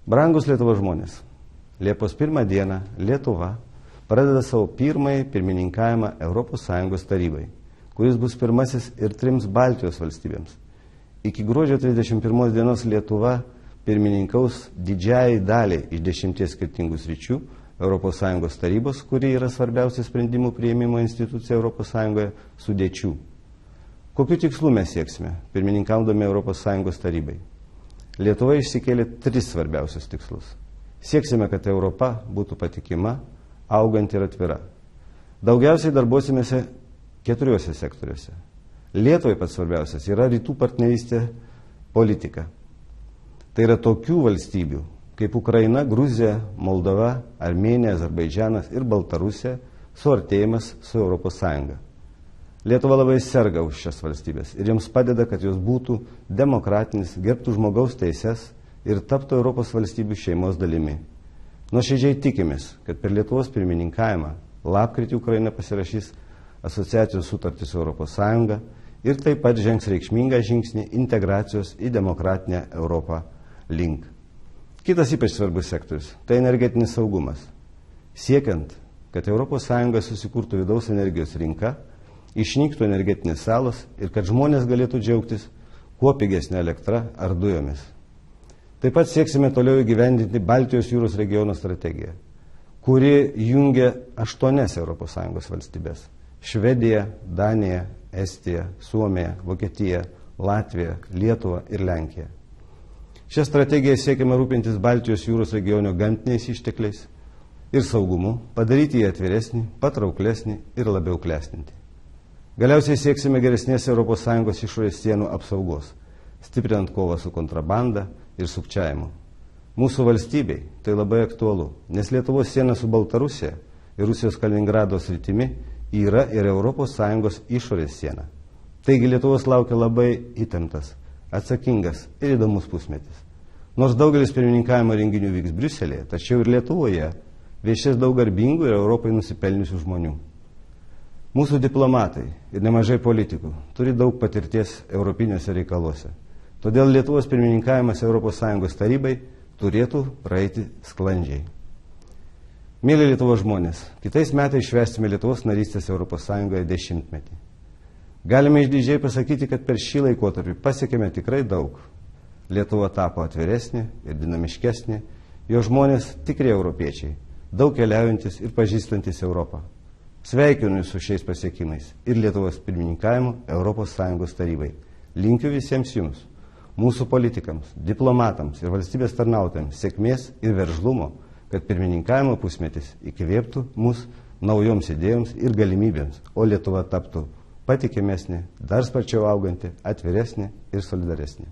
Brangus Lietuvos žmonės, Liepos 1 dieną Lietuva pradeda savo pirmąjį pirmininkavimą ES tarybai, kuris bus pirmasis ir 3 Baltijos valstybėms. Iki gruodžio 31 dienos Lietuva pirmininkaus didžiajai daliai iš 10 skirtingų sričių ES tarybos, kuri yra svarbiausia sprendimų priėmimo institucija ES sudėčių. Kokiu tikslu mes sieksime, pirmininkaudami ES tarybai? Lietuva išsikėlė 3 svarbiausius tikslus. Sieksime, kad Europa būtų patikima, auganti ir atvira. Daugiausiai darbuosimėse 4 sektoriuose. Lietuvai pats svarbiausias yra rytų partnerystė politika. Tai yra tokių valstybių kaip Ukraina, Gruzija, Moldova, Armėnija, Azerbaidžanas ir Baltarusija suartėjimas su ES. Lietuva labai serga už šias valstybės ir jiems padeda, kad jos būtų demokratinis, gerbtų žmogaus teises ir taptų Europos valstybių šeimos dalimi. Nuoširdžiai tikimės, kad per Lietuvos pirmininkavimą lapkritį Ukraina pasirašys asociacijos sutartį su ES ir taip pat žengs reikšmingą žingsnį integracijos į demokratinę Europą link. Kitas ypač svarbus sektorius – tai energetinis saugumas. Siekiant, kad ES susikurtų vidaus energijos rinka, išnyktų energetinės salos ir kad žmonės galėtų džiaugtis kuo pigesnė elektra ar dujomis. Taip pat sieksime toliau įgyvendinti Baltijos jūros regiono strategiją, kuri jungia 8 ES valstybės – Švediją, Daniją, Estiją, Suomiją, Vokietiją, Latviją, Lietuvą ir Lenkiją. Šią strategiją siekiama rūpintis Baltijos jūros regionio gamtiniais ištekliais ir saugumu, padaryti jį atviresnį, patrauklesnį ir labiau klestinti. Galiausiai sieksime geresnės ES išorės sienų apsaugos, stiprinant kovą su kontrabanda ir sukčiavimu. Mūsų valstybei tai labai aktualu, nes Lietuvos siena su Baltarusija ir Rusijos Kaliningrado sritimi yra ir ES išorės siena. Taigi Lietuvos laukia labai įtemptas, atsakingas ir įdomus pusmetis. Nors daugelis pirmininkavimo renginių vyks Briuselėje, tačiau ir Lietuvoje viešės daug garbingų ir Europai nusipelniusių žmonių. Mūsų diplomatai ir nemažai politikų turi daug patirties europiniuose reikaluose. Todėl Lietuvos pirmininkavimas ES tarybai turėtų praeiti sklandžiai. Mėly Lietuvos žmonės, kitais metais švęsime Lietuvos narystės ES 10-metį. Galime išdidžiai pasakyti, kad per šį laikotarpį pasiekėme tikrai daug. Lietuva tapo atviresnė ir dinamiškesnė, jo žmonės tikri europiečiai, daug keliaujantis ir pažįstantis Europą. Sveikinu su šiais pasiekimais ir Lietuvos pirmininkavimu ES tarybai. Linkiu visiems jums, mūsų politikams, diplomatams ir valstybės tarnautojams sėkmės ir veržlumo, kad pirmininkavimo pusmetis įkvėptų mus naujoms idėjoms ir galimybėms, o Lietuva taptų patikimesnė, dar sparčiau auganti, atviresnė ir solidaresnė.